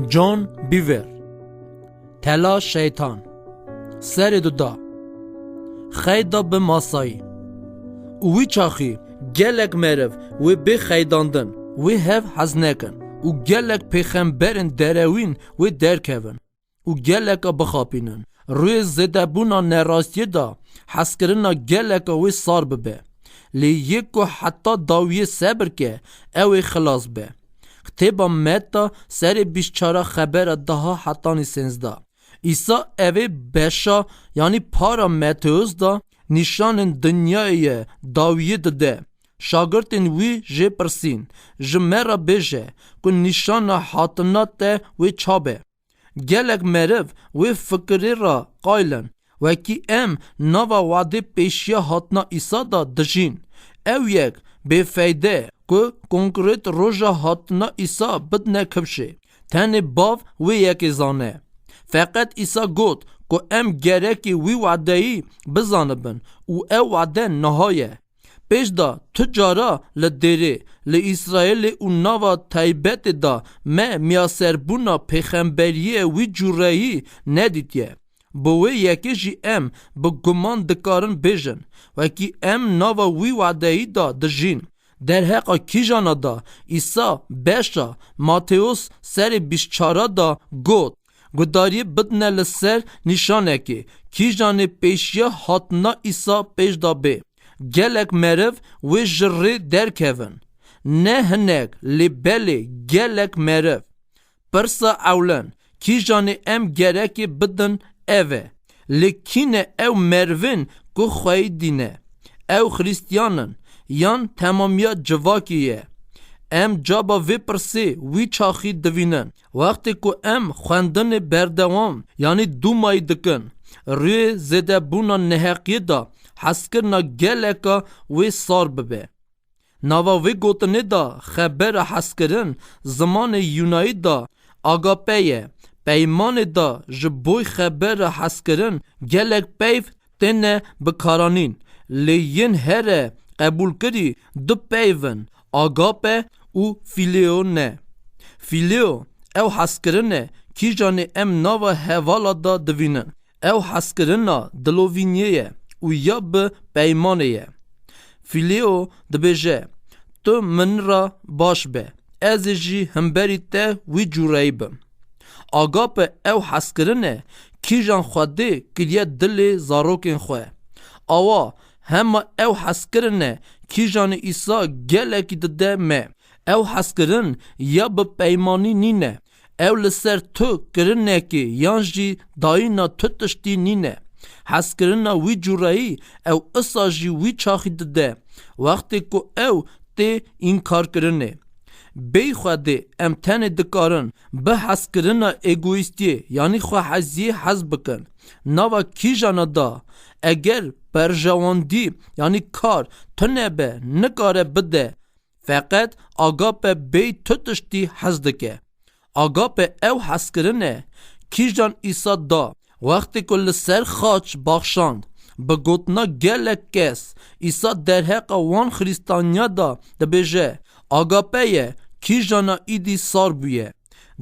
جون بیور تلا شیطان سر دودا خیدا به ماسایی وی چاخی گلک مرف وی به خیداندن وی هف حزنکن و گلک پیغمبرن دروین وی درکون و گلک بخاپینن روی زده بونا نراستی دا حسکرنا گلک وی صار ببه لی یکو حتی داوی صبر که اوی خلاص به کتابا متا سر 24 خبر daha حتی نیسنزده ایسا اوی بشا یعنی پارا متوز دا نشان دنیای داویه ده شاگردن وی جه پرسین جمرا بجه که نشان حاطنات وی چابه گلک مرف وی فکری را قایلن وکی ام نوا وعده پیشیا حاطنا ایسا دا دجین او یک بفایده که کنکرت روژا حاطنا ایسا بد نکبشه تن باف وی یکی زانه فقط ایسا گوت که ام گرکی وی وعده ای بزانه بن و او وعده نهایه پیش دا تجارا لدره لإسرائیل و نوا تایبت دا میاسر بونا پیغمبریه وی جورایی ندیدیه بوی یکی جی ام با گمان دکارن بیجن وکی ام نوا وی وعده ای دا دجین در حقا کی جانا دا ایسا بشا ماتیوس سر 24 دا گوت گداری بدنه لسر نشانه که کی جانه پیشیا حتنا ایسا پیش دا بی گلک مرف و جره در کهون نه هنگ لبلی گلک مرف پرسا اولن کی جانه ام گرکی بدن اوه لکین او مروین که خواهی دینه او خریستیانن یان تمامیا جواکیه ام جابا وی پرسی وی چاخی دوینن وقتی که ام خواندن بردوام یعنی دو مای دکن روی زده بونا نحقی دا حسکرنا گلکا وی سار ببه نوا وی گوتنی دا خبر حسکرن زمان یونایی دا آگاپیه پیمان دا جبوی خبر حسکرن گلک پیف تنه بکارانین لیین هره قبول کری دو پیون آگاپه و فیلیو نه فیلیو او حسکرنه کی جانه ام ناوا حوالا دا دوینن او حسکرنه دلوینیه و یا به پیمانه فیلیو دبیجه تو من را باش به از جی همبری ته وی جورایی بم آگاپه او حسکرنه کی جان خواده کلیه دل زاروکن خواه آوا همه او حسکرنه کی جان ایسا گلکی دده مه او حسکرن یا به پیمانی نینه او لسر تو کرنه که یانجی داینا تو تشتی نینه حسکرنا وی جورایی او اساجی وی چاخی دده وقتی که او تی این کار کرنه بی خواده امتن دکارن به حسکرنا ایگویستی یعنی خواه حزی حز بکن نوا کی جانا دا اگر برجواندی یعنی کار تو نبه نکاره بده فقط آگاپ بی تو تشتی حز دکه آگاپ او حسکرنه کی جان ایسا دا وقتی کل سر خاچ باخشاند بگوتنا گلک کس ایسا در حق وان خریستانیا دا دبیجه آگاپه کی جانا ایدی سار بیه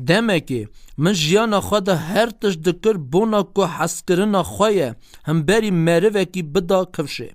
دمکی من جیانا خود هر تش دکر بونا که حسکرنا خواه هم بری مروه کی بدا کفشه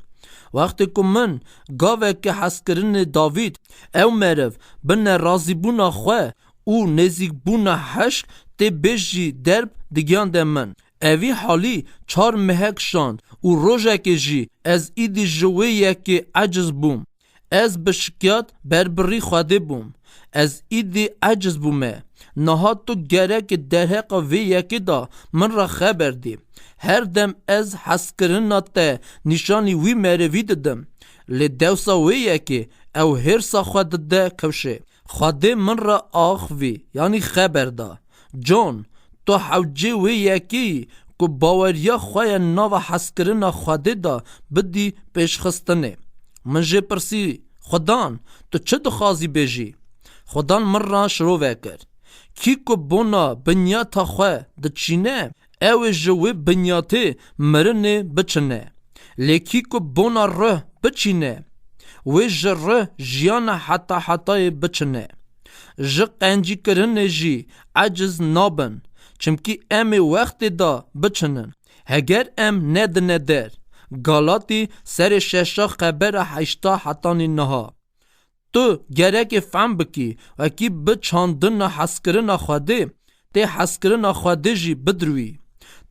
وقتی که من گاوه که حسکرن داوید او مرو بنا رازی بونا خواه او نزیک بونا حشک تی بیجی درب دیگیان ده من اوی حالی 4 مهک شاند و روژه که جی از ایدی جویه که عجز بوم از بشکیات بربری خواده بوم از ایدی عجز بومه نهاد تو گره که در حق وی یکی دا من را خبر دی هر دم از حسکرنات نشانی وی مروی ددم لی دوسا وی یکی او هرسا خود ده کوشه خواده من را آخوی یعنی خبر دا جون تو حوجه وی یکی که باوریا خواه ناو حسکرنا خواده دا بدی پیشخستنه من جه پرسی خدان تو چه دخوازی بیجی خدان من را شروع وکر کی که بونا بنیاتا خواه دچینه او جوی بنیاته مرنه بچنه لیکی که بونا ره بچینه و جره جیان حتی بچنه ji qencîkirinê jî eciz nabin, çimkî em ê wextê da biçinin. Heger em nedine der. Galatî serê şeşa xebera heşta hetanî niha. Tu gerekê fehm bikî wekî bi çandina heskirina Xwedê, tê heskirina Xwedê jî bidirwî.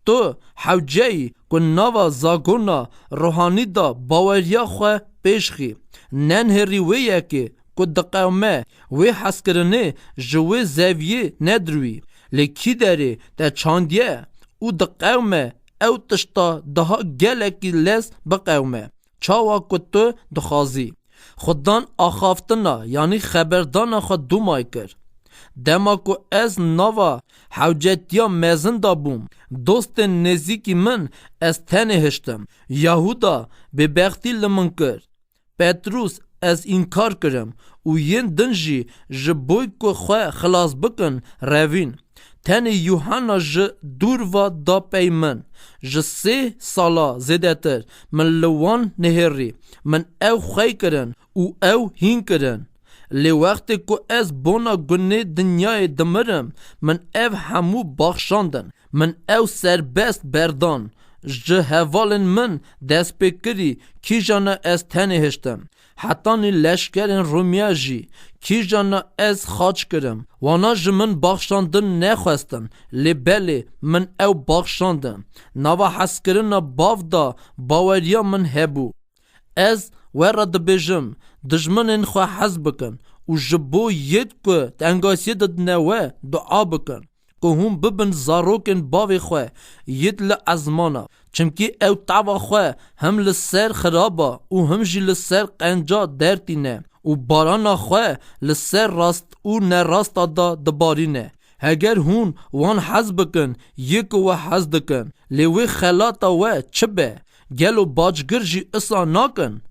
Tu hewceyî ku nava zagona ruhanî da baweriya xwe pêşxî. Nenhêrî wê yekê ku diqewme wê heskirinê ji wê zeviyê nedirwî. Lê kî derê te çandiye û diqewme ew tişta daha gelekî lez biqewme. Çawa ku tu dixwazî. Xudan axaftina yanî xeberdana xwe dumay kir. Dema ku ez nava hewcetiya mezin da bûm, dostên nêzîkî min ez tenê hiştim. Yahuda bêbextî li min kir. Petrus ez înkar kirim û yên din jî ji boî ku xwe xilas bikin revîn. Tenê Yuhanna ji dûrva da pey min. Ji 3 sala zêdetir min li wan nihêrî. Min ew xey kirin û ew hîn kirin. Lê wextê ku ez bona gunê dinyayê dimirim, min ev hemû baxşandin. Min ew serbest berdan. Ji hevalên min dest pê kirî kîjana ez tenê hiştim. Hetanî leşkerên Romiya jî kîjana ez xaç kirim. Wana ji min baxşandin nexwestin, lê belê min ew baxşandin. Nava heskirina bav da baweriya min hebû. Ez wera dibêjim, dijminên xwe hez bikin û ji bo yêd ku tengasiyê didine we dua bikin, ku hûn bibin zarokên bavê xwe yêd li ezmana. Çimkî ew teva xwe him li ser xiraba û him jî li ser qenca dertîne û barana xwe li ser rast û nerasta da dibarîne. Heger hûn wan hez bikin yê ku we hez dikin, lê wê xelata we çi be? Gelo bacgir jî îsa nakin?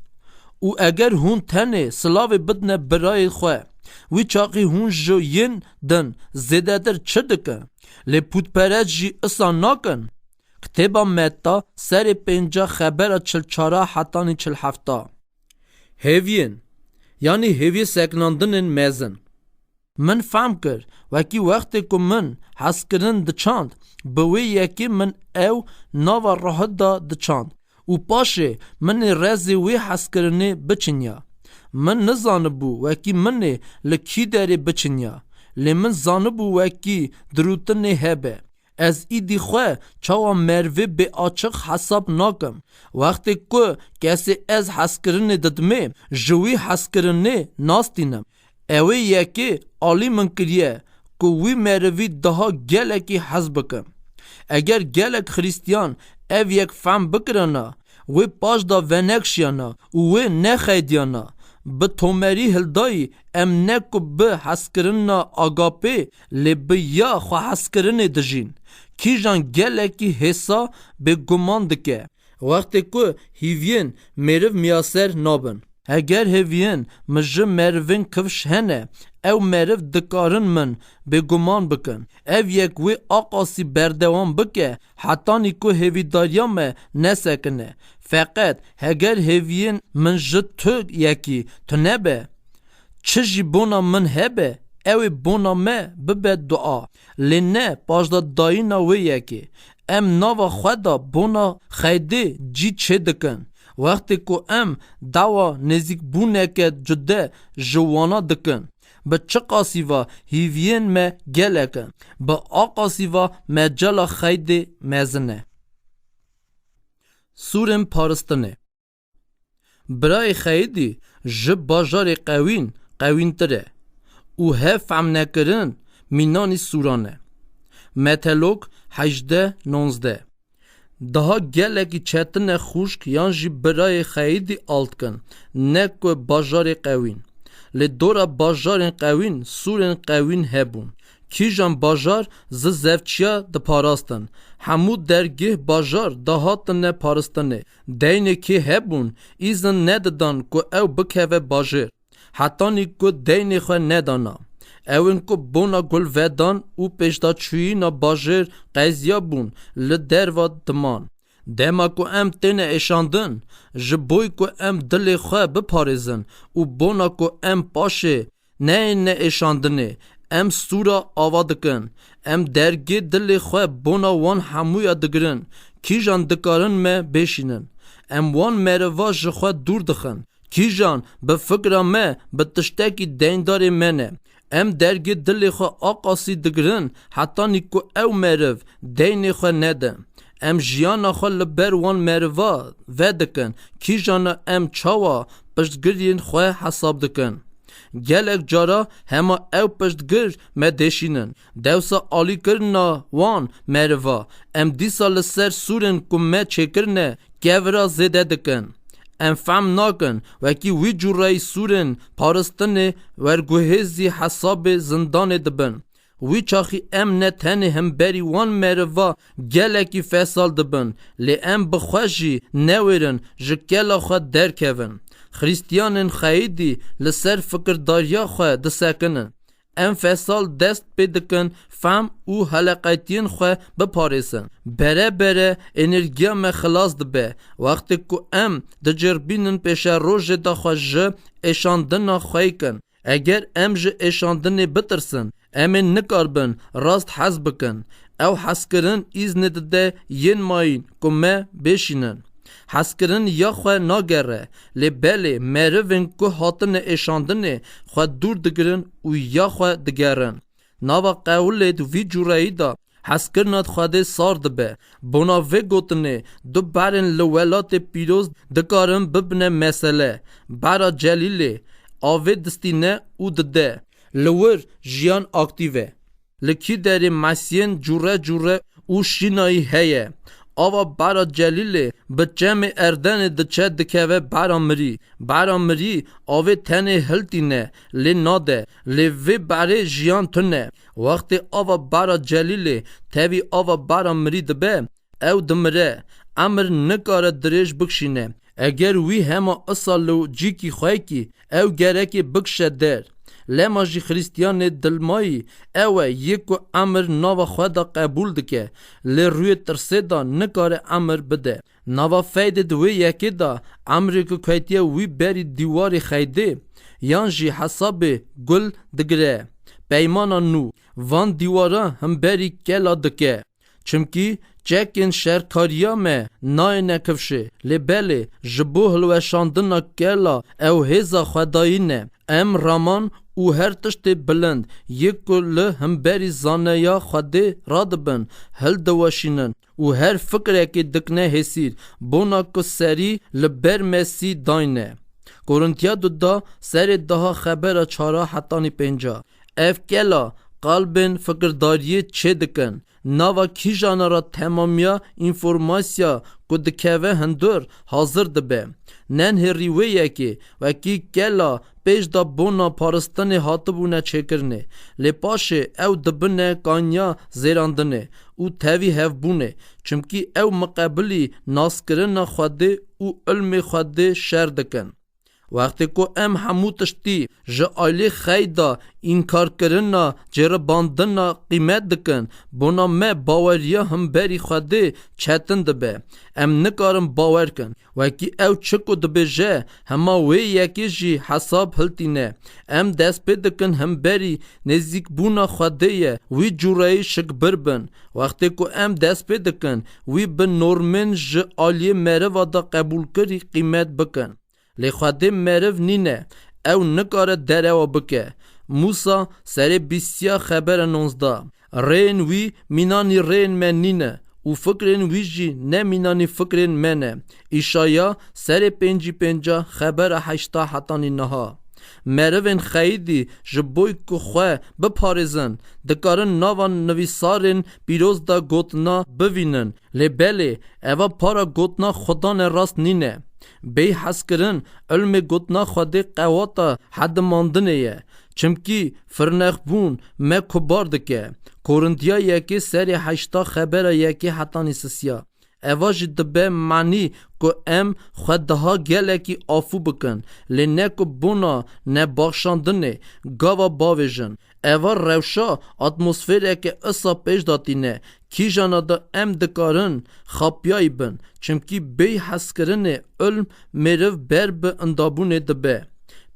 û eger hûn tenê silavê bidine birayê xwe, wî çaqî hûn ji yên din zêdetir çi dikin? Lê pûtperest jî îsa nakin? Kitêba Metta serê 5 xebera 44 hetanî 47. Hêviyên yanî hêviyê seknandinên mezin. Min fehm kir wekî wextê ku min heskirin diçand, bi wê yekê min ew nava Rohê da diçand û paşê minê rezê wê heskirinê biçinya. Min nizanibû wekî minê li kî derê biçinya, lê min zanibû wekî dirûtinê hebe. Ez îdî xwe çawa mervê bê açiq hesab nakim. Wextê ku kesê ez heskirinê didimê, ji wî heskirinê nastînim. Ew ê yekê alî min kiriye ku wî merivî daha gelekî hez bikim. Eger gelek Xristiyan ev yek fehm bikirina, wê paş da venekşiyana û wê nexeydiyana, bi tomerî hildayî em ne ku bi heskirina agapê, lê bi ya xwe heskirinê dijîn. Kîjan gelekî hêsa bêguman dike. Wextê ku hîviyên mêriv miyaser nabin. Eger hêviyên min ji merivên kivş hene, ew meriv dikarin min bêguman bikin. Ev yek wê aqasî berdewam bike, hetanî ku hêvîdariya me nesekine. Feqet heger hêviyên min ji tu yekî tunebe, çi jî bona min hebe, ew ê bona me bibe dua. Lê ne paşda dayîna wê yekê. Em nava xwe da bona xeydê cî çê dikin. Wextê ku em dawa nêzîkbûneke cude ji wana dikin, bi çi qasîva hîviyên me gelekin, bi a qasîva me cela xeydê mezin e. Sûrên paristinê. Birayê xeyidî ji bajarê qewîn qewîntir e û hev fehm nekirin mînanî sûran e. Metelok 18-19. Daha gelekî çetin e xuşk yan jî birayê xeyidî altkin, ne ku bajarê qewîn. Lê dora bajarên qewîn sûrên qewîn hebûn. Kîjan bajar zi zevçiya diparastin. Hemû dergih bajar dahatine paristinê. Deynê kê hebûn, îzin nedidan ku ew bikeve bajêr. Hetanî ku deynê xwe nedana. Ewên ku bona gulvedan û pêşdaçûyîna bajêr qeziya bûn li derva diman. Dema ku em têne êşandin, ji boî ku em dilê xwe biparêzin û bona ku em paşê نه اشاندنه ام سورا آوادکن ام درگی دل خواه بونا وان همویا دگرن کیجان دکارن me بشینن ام وان مروا جخوا دور دخن کیجان به فکر me به تشتکی دیندار منه ام درگی دل خواه آقاسی دگرن حتی نیکو او مرو دین خواه نده ام جیانا خواه لبر وان مروا ودکن کیجان ام چاوا پشتگرین خواه حساب دکن gelek jara hema ew piştgir me deşînin dewsa alîkirina wan merva em dîsa li ser sûrên ku me çêkirine kevra zêde dikin em fehm nakin wekî wî cûreyî sûrên parastinê werguhêzî hesabê zindanê dibin wî çaxî em ne tenê hemberî wan merva gelekî fesal dibin lê em bi xwe jî newêrin ji kela xwe derkevin Hristiyanên xeyîdî li ser fikirdariya xwe disekinin. Em fesal dest pê dikin fehm û heleqetiyên xwe biparêsin. Bere bere enerjiya me xilas dibe. Wextê ku em dicirbînin pêşa rojê da xwe ji êşandina xwe yikin. Eger em ji êşandinê bitirsin, em ê nikarbin rast hez bikin. Ew hezkirin îznê dide yên mayîn ku me bêşînin. Hezkirin ya xwe nagere lê belê merivên ku hatine êşandinê xwe dûr digirin û ya xwe digerin. Nava qewlê vî cûreyî da hezkirina Xwedê sar dibe. Bona vê gotinê du berên li welatê pîroz dikarin bibine mesele. Bera celîlê avê distîne û dide. Li wir jiyan aktîv e. Li kî derê mesiyên cûre û şînayî heye. Ava bara celîlê bi çemê erdenê diçe dikeve bara mirî. Bara mirî avê tenê hiltîne lê nade. Lê vê berê jiyan tune. Wextê ava bara celîlê tevî ava bara mirî dibe, ew dimire. Emir nikare dirêj bikşîne. Eger wî hema îsa li cîkî xwekî, ew gerekê bikşe der. Lema jî Hristiyanê dilmayî ew e yê ku emir nava xwe da qebûl dike lê rûyê tirsê da nikare emir bide. Nava feydê di wê yekê da emirê ku ketiye wî berî dîwarê xeydê yan jî hesabê gul digire. Peymana nû van dîwara hemberî kela dike. Çimkî çekên şerkariya me nayê nekevşê lê belê ji bo hilweşandina kela ew hêza xwedayî ne. Em raman û her tiştê bilind yê ku li hemberî zaneya Xwedê radibin hildiweşînin û her fikrekê dikine hêsîr bona ku serî li ber Mesî dayne. Korintiya da serê daha xebera çara hetanî pênca. Ev kela qalbên fikirdariyê çê dikin. Nava kîjana ra temamiya înformasya ku dikeve hindur hazir dibe. Nenherî wê yekê wekî kela pêş da bona parastinê hatibûne çêkirine. Lê paşê ew dibine kaniya zêrandinê û tevî hevbûnê. Çimkî ew miqebilî naskirina Xwedê û ilmê Xwedê şer dikin. Wextê ku em hemû tiştî ji ailê xey da înkarkirina ceribandina qîmet dikin, bona me baweriya hemberî Xwedê çetin dibe. Em nikarin bawerkin. Wekî ew çi ku dibêje hema wê yekê jî hesab hiltîne. Em dest pê dikin hemberî nêzîkbûna Xwedê ye wî cûreyî şikbir bin. Wextê ku em dest pê dikin wî bi normên ji aliyê meriva da qebûlkirî qîmet bikin. Lê Xwedê meriv nîne, ew nikare derewa bike. Musa serê bîstiya xebera 19. Rêyên wî mînanî rêyên me nîne û fikrên wî jî ne mînanî fikrên me ne. İşaya serê 55 xebera 8 hetanî niha. Merivên xeyîdî ji bo ku xwe biparêzin dikarin nava nivîsarên pîroz da gotina bivînin. Lê belê eva para gotina Xudanê rast nîne. Bey hezkirin ilmê gotina Xwedê qewata hedimandinê ye. Çimkî firnexbûn me kubar dike. Korintiya yekê serê 8 xebera yekê hetanî sisiya. Eva jî dibe manî ku em xwe daha gelekî afû bikin lê ne ku bona nebaxşandinê gava bavêjin. Eva rewşa atmosfêrekê îsa pêş datîne. Kîjana da em dikarin xapyayî bin. Çimkî bey hezkirinê ilm mêriv ber bi indabûnê dibe.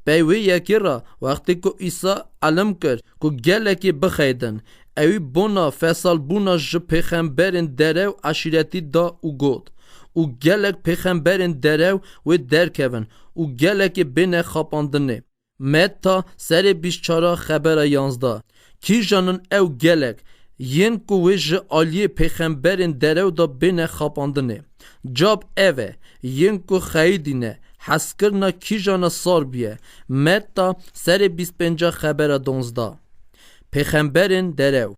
پیوی یکی را وقتی که عیسی علم کرد که گلکی بخیدن اوی بونا فیصل بونا ج پیغمبرین درو عشیرتی دا او گود او گلک پیغمبرین درو و درکون او گلکی بین خاپاندنه متا سر 24 خبر 11 کی جانن او گلک ین کو ج علی پیغمبرین درو دا بین خاپاندنه جاب اوه ین کو خیدینه حسکرنا کی جانا سار بیه متا سر 25 خبر 12 پیغمبرین درو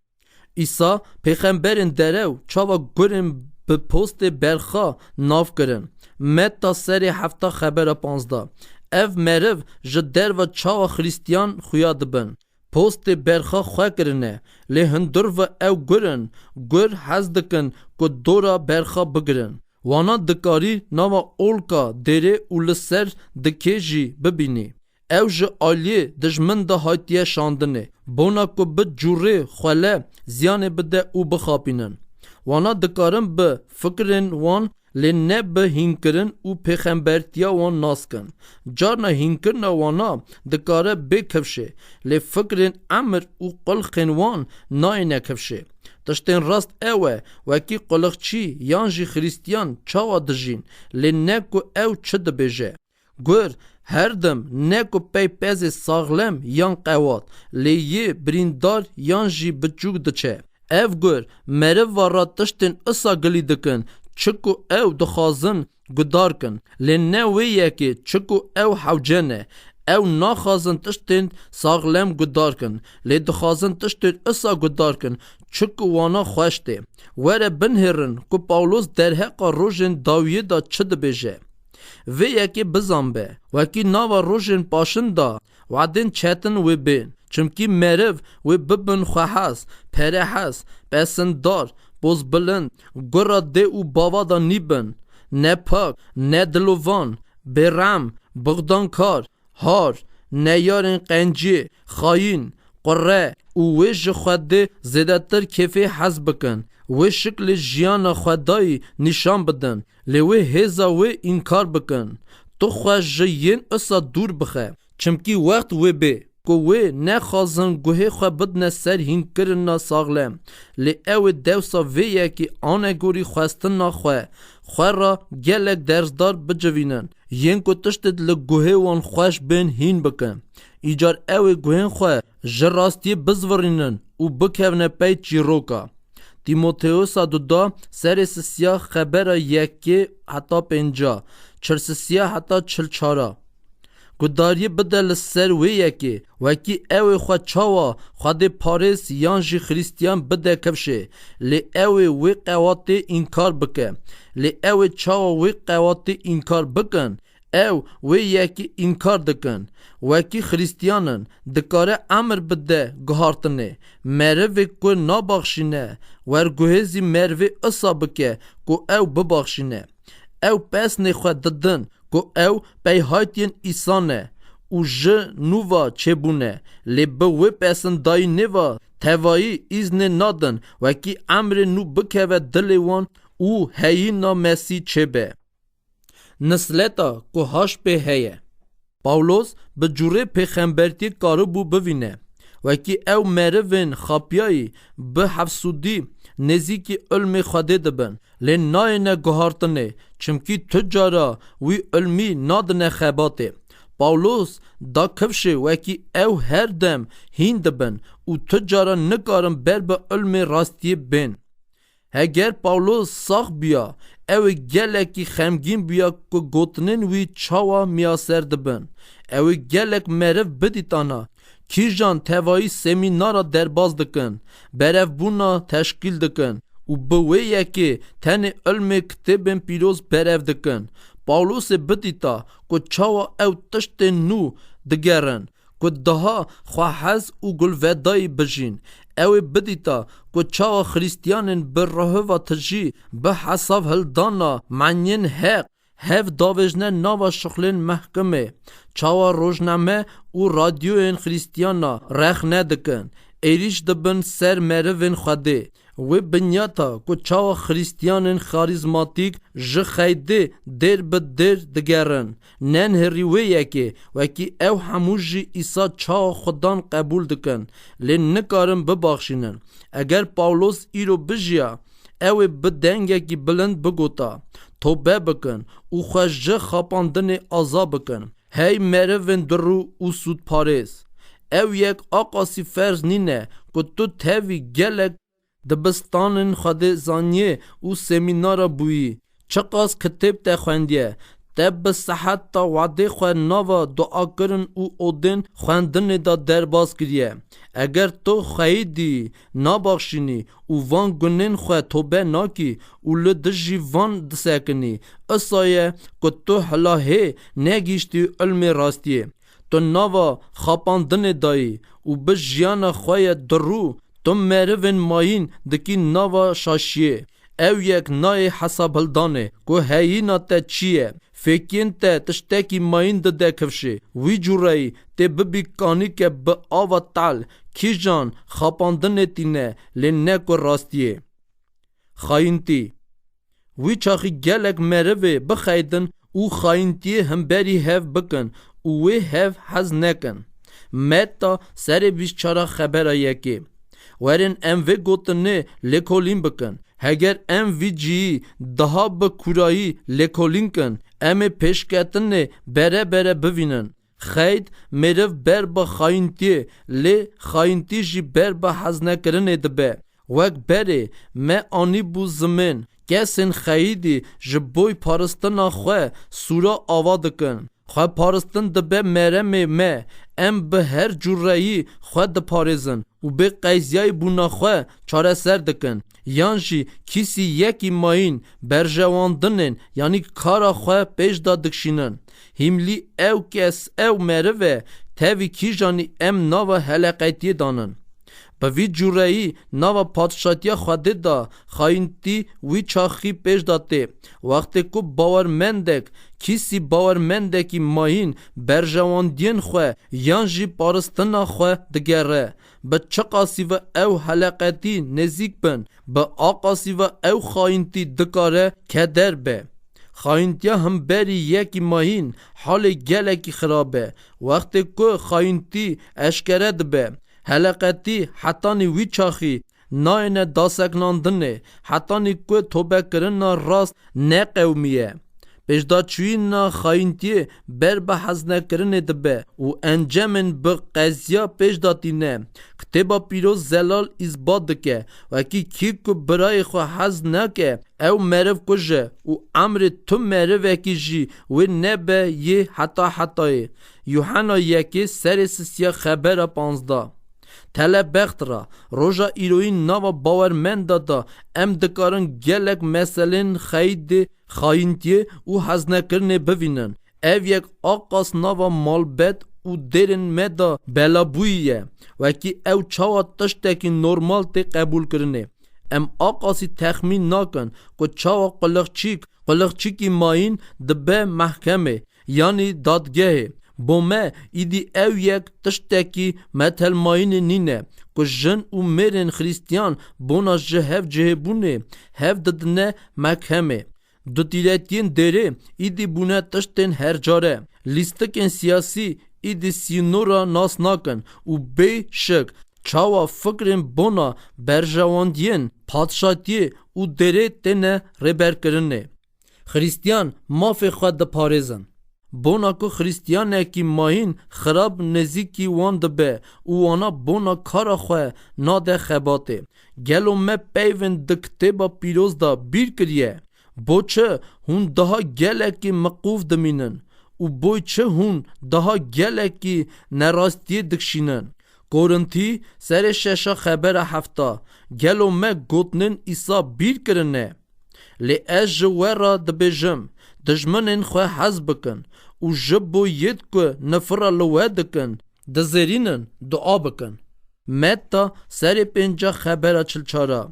عیسی پیغمبرین درو چاوا گرن به پست برخا ناف کرن متا سر 7 خبر 15 اف مرو جدر و چاوا خریستیان خویا دبن پست برخا خواه کرنه لی هندر و او گرن گر حزدکن که دورا برخا بگرن وانا دکاری ناوا اولکا دره اولسر دکیجی ببینی او جه آلیه دجمن ده هایتیه شاندنه بونا که به جوره خوله زیانه بده او بخاپینن وانا دکارن به فکرن وان لی نه به هینکرن او پیغمبرتیا وان ناسکن جارنا هینکرن وانا دکاره بکفشه لی فکرن امر او قلقن وان نای نکفشه تشتین راست اوه وکی قلقچی یانجی خریستیان چاوا دجین لی نکو او چه دبیجه گر هر دم نکو پی پیز ساغلم یان قوات لی یه بریندار یانجی بچوک دچه او گر مره وارا تشتین اصا گلی دکن چکو او دخازن گدار کن لی نوی یکی چکو او حوجنه او ناخازن تشتین ساغلم گدار کن لی دخازن تشتین اصا گدار کن چکو وانا خوشته وره بنهرن که پاولوس در حقا روژن داویه دا چه دبیجه وی یکی بزن به وکی ناوا روژن پاشن دا وعدین چیتن وی بین چمکی مرو وی ببن خواهز پره هز پسندار بوز بلند گرا ده او باوا دا نیبن نه پاک نه دلوان برم بغدانکار هار نه یارن قنجی خاین قره او ویج خواده زیدتر کفه حز بکن و شکل جیان خدایی نشان بدن لیوی هزا وی انکار بکن تو خواه جین اصا دور بخه چمکی وقت وی بی که وی نخوازن گوه خواه بدن سر هین کرن ساغلم لی او دوسا وی یکی آنه گوری خواستن خواه را گلک درزدار بجوینن ین که تشتد لگوه وان خوش بین هین بکن ایجار او گوهن خواه جراستی بزورینن و بکهونه پی چیروکا تیموتئوسا دودا سر سیا خبر یکی حتا 50 چرسیا حتا 44 گداری بدل سر وی یکی وکی او خوا چاوا خود پاریس یانجی خریستیان بده کفشه لی او وی قواتی انکار بکن لی او چاوا وی قواتی انکار بکن او وی یکی انکار دکن وکی خریستیانن دکاره امر بده گهارتنه مروی که نابخشینه ورگوهزی مروی اصا بکه که او ببخشینه او پس نخواه ددن که او پی هایتین ایسانه او جه نووا چه بونه لی بوی پسن دای نوا توایی ایزن نادن وکی امر نو بکه و دلیوان او هایی نامسی چه به نسلتا که هاش به هیه پاولوس به جوره پیغمبرتی کارو بو بوینه وکی او مروین خاپیایی به حفصودی نزیکی علم خواده دبن لی ناینه گهارتنه چمکی تجارا وی علمی نادنه خباته پاولوس دا کفشه وکی او هر دم هین دبن و تجارا نکارن بر به علم راستی بین اگر پاولوس ساخ بیا او گلکی خمگین بیا که گوتنین وی چاوا میاسر دبن او گلک مرف بدیتانا کی جان توایی سمینارا درباز دکن برف بونا تشکیل دکن و بوی یکی تن علم کتبن پیروز برف دکن پاولوس بدیتا که چاوا او تشت نو دگرن که دها خواهز و گلودای بجین او بدیتا که چاوا خریستیانن بر راه و تجی به حساب هلدانا معنین حق هف داوجنه ناوا شغلین محکمه چاوا روزنامه و رادیو این خریستیانا رخ ندکن ایریش دبن سر مروین خوده و بنیاتا کو چاو خریستیانن خاریزماتیک ج خیده در به در دگرن نن هریوه یکی وکی او هموجی ایسا چاو خودان قبول دکن لین نکارن ببخشینن اگر پاولوس ایرو بجیا او بدنگه کی بلند بگوتا توبه بکن او خوش ج خاپاندن آزا بکن هی مرون درو او سود پارس او یک آقاسی فرض نینه که تو تاوی گلک دبستانن خود زانیه او سمینارا بویی چقاس کتب تا خواندیه تب صحت تا وعده خواه ناوا دعا کرن او اودن خواندن دا درباز کریه اگر تو خواهیدی نابخشینی او وان گنن خواه توبه ناکی او لدجی وان دسکنی اصایه که تو حلاهه نگیشتی علم راستیه تو ناوا خاپاندن دایی او به جیان خواه درو تو مرون ماین دکی ناوا شاشیه او یک نای حساب هلدانه که هیینا تا چیه فکین تا تشتاکی ماین ده کفشه وی جورایی تا ببی کانی که به آوا تال کی جان خاپاندن تینه لنه که راستیه خاینتی وی چاخی گلک مروه بخیدن او خاینتی هم بری هف بکن او هف حز نکن متا سر بیشچارا خبره یکی ورن ام وی گوتنه لکولین بکن هگر ام وی جی daha به کورایی لکولین کن ام پیشکتنه بره بره بوینن خید مرف بر با خاینتی لی خاینتی جی بر با حزنه کرنه دبه وک بره ما آنی بو زمین کسین خیدی جبوی پارستنا خواه سورا آواده کن خواه پارستن دبه مرمه ما ام به هر جورایی خواه دپارزن و به قیزیای بونا خواه چاره سر دکن یانجی کسی یکی ماین برجواندنن یعنی کارا خواه پیش دادکشینن هملی او کس او مروه تاوی کی جانی ام ناوا حلقیتی دانن به وی جورایی ناوا پادشاتیا خواده دا خاینتی وی چاخی پیش داده وقتی که باورمندک کسی باورمندکی ماین برجواندین خواه یانجی پارستنا خواه دگره به چقاسی و او حلقتی نزیک بن به آقاسی و او خاینتی دکاره کدر به خاینتیا هم بری یکی ماین حال گلکی خرابه وقتی که خاینتی اشکره دبه حلقتی حتانی وی چاخی ناینه داسکناندنه حتانی که توبه کرن راست نه قومیه پیشداچوی نا خاینتی بر به حزنه کرنه دبه و انجامن به قضیه پیشداتینه کتبا پیروز زلال اثبات دکه و کی که برای خو حزنه که او مرف کجه و امر تو مرف اکی جی و نبه یه حتی یوحنا یکی سر سیا خبر 15 تله بخت را روژا ایروین ناوا باورمند دادا ام دکارن گلک مثلن خید خاینتیه و حزنه کرنه بوینن او یک آقاس ناوا مالبت و درن مدا بلابویه وکی او چاوا تشتکی نورمال تی قبول کرنه ام آقاسی تخمین ناکن که چاوا قلقچیکی ماین دبه محکمه یعنی دادگه بومه ایدی او یک تشتکی متل ماین نینه که جن و مرن خریستیان بونا جهف جهبونه هف ددنه محکمه دو دیلتین دره ایدی بونه تشتن هر جاره لیستکن سیاسی ایدی سینورا ناس ناکن و بی شک چاوا فکرین بونا برجواندین پادشاتی و دره تنه ربر کرنه خریستیان مافی خود پارزن بونا کو خریستیانه کی ماین خراب نزیکی وان دبه او وانا بونا کارا خواه ناده خباته گلو me پیوند دکتبا پیروز دا بیر کریه بوچه هون daha geleki مقوف دمینن و بوچه هون daha geleki نراستی دکشینن گورنتی سر ششا خبر هفتا گلو me گوتنن ایسا بیر کرنه لی از جوارا دبیجم دجمنن خواه حز بکن و جبو ید که نفر لوه دکن دزرینن دعا بکن متا سر پنجا خبر چلچارا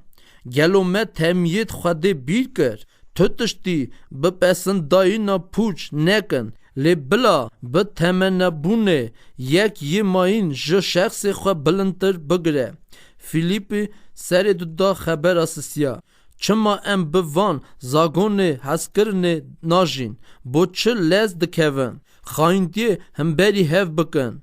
گلو مت همیت خواده بیر کرد تو تشتی بپسند داینا پوچ نکن لی بلا به تمنه بونه یک یه ماین جو شخص خواه بلندتر بگره فیلیپی سر دا خبر اساسیا چما ام بوان زاگون هسکرن ناجین بو چه لز دکون خایندی هم بری هف بکن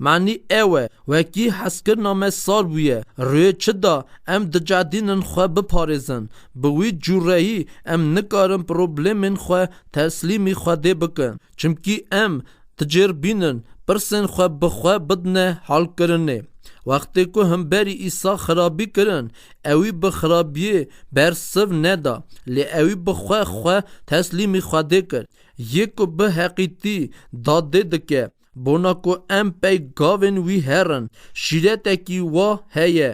معنی اوه وکی حسکر نامه سار بویه روی چه دا ام دجادینن خواه بپارزن بوی جورهی ام نکارم پروبلیمن خواه تسلیمی خواه ده بکن چمکی ام تجربینن پرسن خواه بخواه بدنه حال کرنه وقتی که هم بری ایسا خرابی کرن اوی بخرابیه برسو ندا لی اوی بخواه خواه تسلیمی خواه ده کر یکو به حقیقی داده دکه بونا کو ام پی گاوین وی هرن شیرته کی وا هیه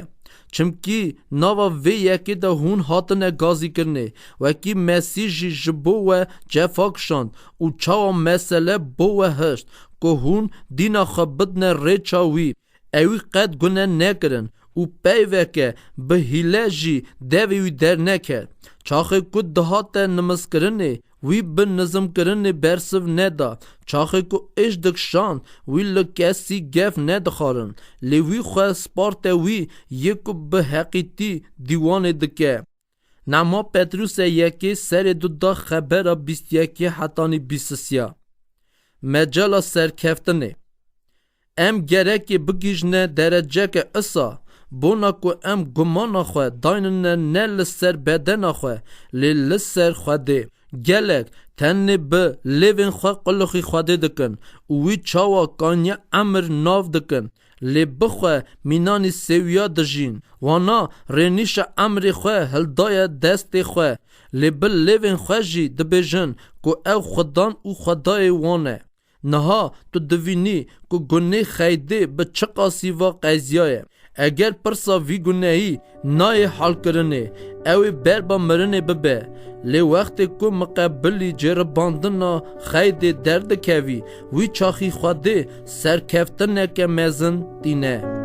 چمکی نوا وی یکی ده هون هاتنه گازی کرنه و کی مسیجی جبو و جفاکشان و چاوا مسئله بو و هشت که هون دینا خبدنه ری چاوی اوی قد گنه نکرن و پی وکه به هیله جی دوی وی در نکر چاخه کد دهات نمس کرنه وی به نظم کرنه برسو ندا چاخه کو اش دکشان وی لکسی گف ندخارن لی وی خواه سپارت وی یکو به حقیقی دیوان دکه نما پتروس یکی سر دا خبر 21 حتانی 23 مجالا سرکفتنه ام گرکی بگیجنه درجه که اصا بونا کو ام گمان خواه دایننه نه لسر بدن خواه لی لسر خواه ده گلک تنه به لیوین خواه قلقی خواده دکن وی چاوا کانیا امر ناف دکن لی بخواه مینانی سویا دجین وانا رینیش امر خواه هلدای دست خواه لی بل لیوین خواه جی دبیجن کو او خودان او خدای وانه نها تو دوینی کو گنه خیده به چقاسی و قیزیای اگر پرسا وی گناهی نای حال کرنه اوی بربا مرنه ببه لی وقتی که مقابلی جرباندنا خیده درد کوی وی چاخی خواده سرکفتنه که مزن دینه